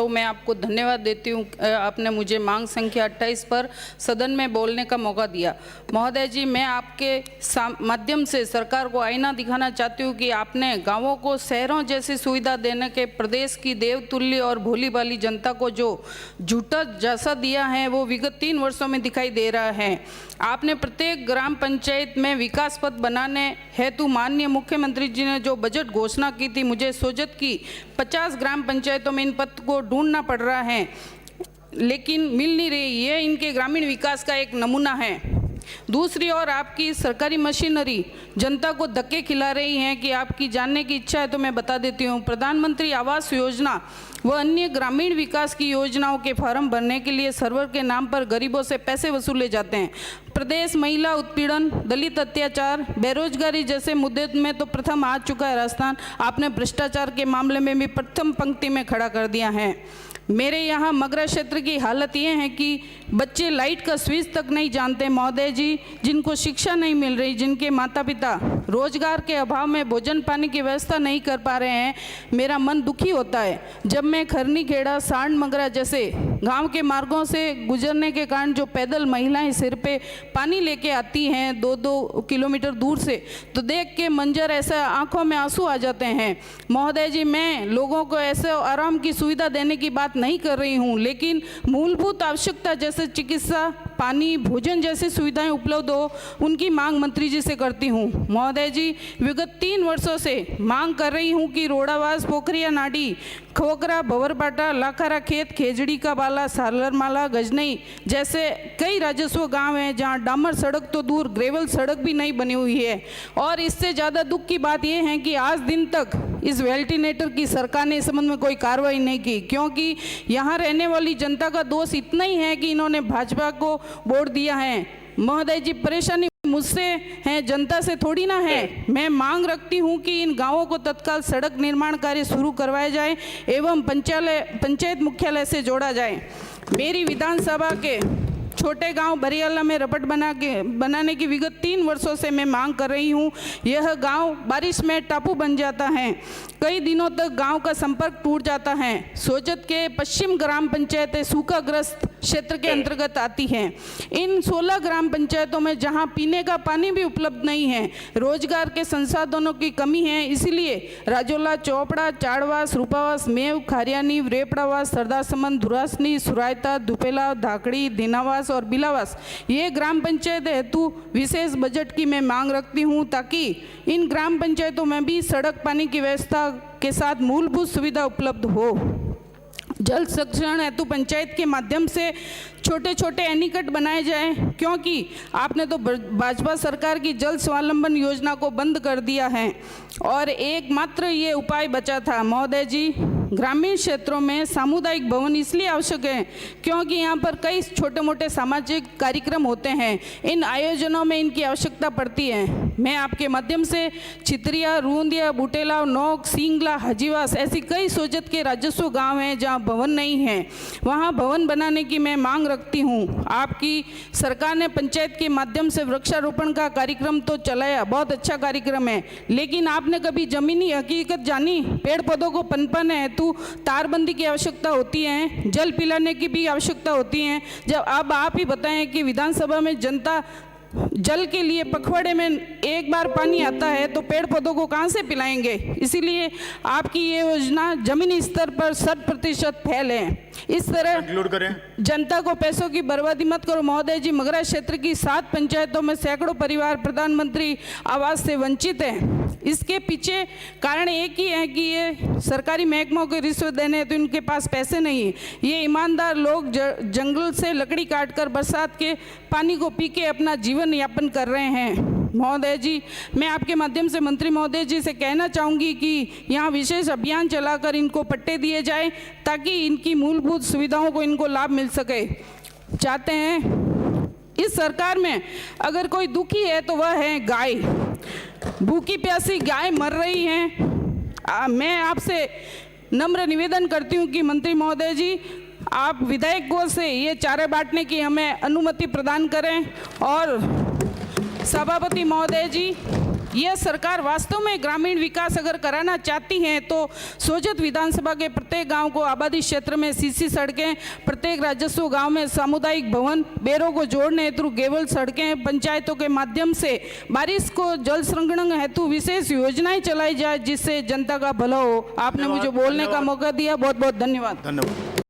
मैं आपको धन्यवाद देती हूँ, आपने मुझे मांग संख्या 28 पर सदन में बोलने का मौका दिया। महोदय जी, मैं आपके माध्यम से सरकार को आईना दिखाना चाहती हूँ कि आपने गांवों को शहरों जैसी सुविधा देने के प्रदेश की देवतुल्य और भोली भाली जनता को जो झूठा झांसा दिया है वो विगत 3 वर्षों में दिखाई दे रहा है। आपने प्रत्येक ग्राम पंचायत में विकास पथ बनाने हेतु माननीय मुख्यमंत्री जी ने जो बजट घोषणा की थी, मुझे सोचत की 50 ग्राम पंचायतों में इन पथ को ढूंढना पड़ रहा है, लेकिन मिल नहीं रही। ये इनके ग्रामीण विकास का एक नमूना है। दूसरी ओर आपकी सरकारी मशीनरी जनता को धक्के खिला रही है कि आपकी जानने की इच्छा है तो मैं बता देती हूँ। प्रधानमंत्री आवास योजना व अन्य ग्रामीण विकास की योजनाओं के फॉर्म भरने के लिए सर्वर के नाम पर गरीबों से पैसे वसूले जाते हैं। प्रदेश महिला उत्पीड़न, दलित अत्याचार, बेरोजगारी जैसे मुद्दे में तो प्रथम आ चुका है राजस्थान। आपने भ्रष्टाचार के मामले में भी प्रथम पंक्ति में खड़ा कर दिया है। मेरे यहाँ मगरा क्षेत्र की हालत ये है कि बच्चे लाइट का स्विच तक नहीं जानते महोदय जी, जिनको शिक्षा नहीं मिल रही, जिनके माता पिता रोजगार के अभाव में भोजन पानी की व्यवस्था नहीं कर पा रहे हैं। मेरा मन दुखी होता है जब मैं खरनी खेड़ा, सांड मगरा जैसे गांव के मार्गों से गुजरने के कारण जो पैदल महिलाएं सिर पे पानी लेके आती हैं 2-2 किलोमीटर दूर से, तो देख के मंजर ऐसा आंखों में आंसू आ जाते हैं। महोदय जी, मैं लोगों को ऐसे आराम की सुविधा देने की बात नहीं कर रही हूं, लेकिन मूलभूत आवश्यकता जैसे चिकित्सा, पानी, भोजन जैसी सुविधाएं उपलब्ध हो, उनकी मांग मंत्री जी से करती हूं। महोदय जी, विगत 3 वर्षों से मांग कर रही हूं कि रोडावास, पोखरिया नाडी, खोकरा, भंवरपाटा, लाखारा खेत, खेजड़ी का बाला, सालरमाला, गजनई जैसे कई राजस्व गांव हैं जहां डामर सड़क तो दूर ग्रेवल सड़क भी नहीं बनी हुई है। और इससे ज़्यादा दुख की बात यह है कि आज दिन तक इस वेल्टिनेटर की सरकार ने इस संबंध में कोई कार्रवाई नहीं की, क्योंकि यहाँ रहने वाली जनता का दोष इतना ही है कि इन्होंने भाजपा को वोट दिया है। महोदय जी, परेशानी मुझसे है, जनता से थोड़ी ना है। मैं मांग रखती हूं कि इन गांवों को तत्काल सड़क निर्माण कार्य शुरू करवाया जाए एवं पंचायत मुख्यालय से जोड़ा जाए। मेरी विधानसभा के छोटे गांव बरियाला में रपट बनाने की विगत 3 वर्षों से मैं मांग कर रही हूं। यह गांव बारिश में टापू बन जाता है, कई दिनों तक गांव का संपर्क टूट जाता है। सोजत के पश्चिम ग्राम पंचायतें सूखाग्रस्त क्षेत्र के अंतर्गत आती हैं। इन 16 ग्राम पंचायतों में जहां पीने का पानी भी उपलब्ध नहीं है, रोजगार के संसाधनों की कमी है, इसीलिए राजोला, चौपड़ा, चाड़वास, रूपावास, मेव, खारियानी, रेपड़ावास, सरदासमंद, धुरासनी, सुरायता, दुपेला, धाकड़ी, दीनावास और बिलावास ये ग्राम पंचायत हेतु विशेष बजट की मैं मांग रखती हूं, ताकि इन ग्राम पंचायतों में भी सड़क, पानी की व्यवस्था के साथ मूलभूत सुविधा उपलब्ध हो। जल संरक्षण हेतु पंचायत के माध्यम से छोटे छोटे एनीकट बनाए जाएं, क्योंकि आपने तो भाजपा सरकार की जल स्वावलंबन योजना को बंद कर दिया है और एकमात्र ये उपाय बचा था। महोदय जी, ग्रामीण क्षेत्रों में सामुदायिक भवन इसलिए आवश्यक है क्योंकि यहाँ पर कई छोटे मोटे सामाजिक कार्यक्रम होते हैं। इन आयोजनों में इनकी आवश्यकता पड़ती है। मैं आपके माध्यम से चित्रिया, रूंदिया, बुटेला, नोक, सिंगला, हजीवास ऐसी कई सोजत के राजस्व गांव हैं जहां भवन नहीं है, वहां भवन बनाने की मैं मांग रखती हूं। आपकी सरकार ने पंचायत के माध्यम से वृक्षारोपण का कार्यक्रम तो चलाया, बहुत अच्छा कार्यक्रम है, लेकिन आपने कभी जमीनी हकीकत जानी? पेड़ पौधों को पनपने हेतु तारबंदी की आवश्यकता होती है, जल पिलाने की भी आवश्यकता होती है। जब अब आप ही बताएं कि विधानसभा में जनता जल के लिए पखवाड़े में एक बार पानी आता है तो पेड़ पौधों को कहां से पिलाएंगे? इसीलिए आपकी ये योजना जमीनी स्तर पर 100% फैल है। इस तरह जनता को पैसों की बर्बादी मत करो। महोदय जी, मगरा क्षेत्र की 7 पंचायतों में सैकड़ों परिवार प्रधानमंत्री आवास से वंचित हैं। इसके पीछे कारण एक ही है कि ये सरकारी महकमों को रिश्वत देने तो इनके पास पैसे नहीं है। ये ईमानदार लोग जंगल से लकड़ी काटकर बरसात के पानी को पी के अपना जीवन यापन कर रहे हैं। महोदय जी, मैं आपके माध्यम से मंत्री महोदय जी से कहना चाहूँगी कि यहाँ विशेष अभियान चलाकर इनको पट्टे दिए जाए ताकि इनकी मूलभूत सुविधाओं को इनको लाभ मिल सके। चाहते हैं इस सरकार में अगर कोई दुखी है तो वह है गाय। भूखी प्यासी गाय मर रही हैं। मैं आपसे नम्र निवेदन करती हूँ कि मंत्री महोदय जी, आप विधायकों से ये चारे बांटने की हमें अनुमति प्रदान करें। और सभापति महोदय जी, यह सरकार वास्तव में ग्रामीण विकास अगर कराना चाहती है तो सोजत विधानसभा के प्रत्येक गांव को आबादी क्षेत्र में सीसी सड़कें, प्रत्येक राजस्व गांव में सामुदायिक भवन, बेरों को जोड़ने हेतु केवल सड़कें, पंचायतों के माध्यम से बारिश को जल संग्रहण हेतु विशेष योजनाएं चलाई जाए जिससे जनता का भला हो। आपने मुझे बोलने का मौका दिया, बहुत बहुत धन्यवाद। धन्यवाद।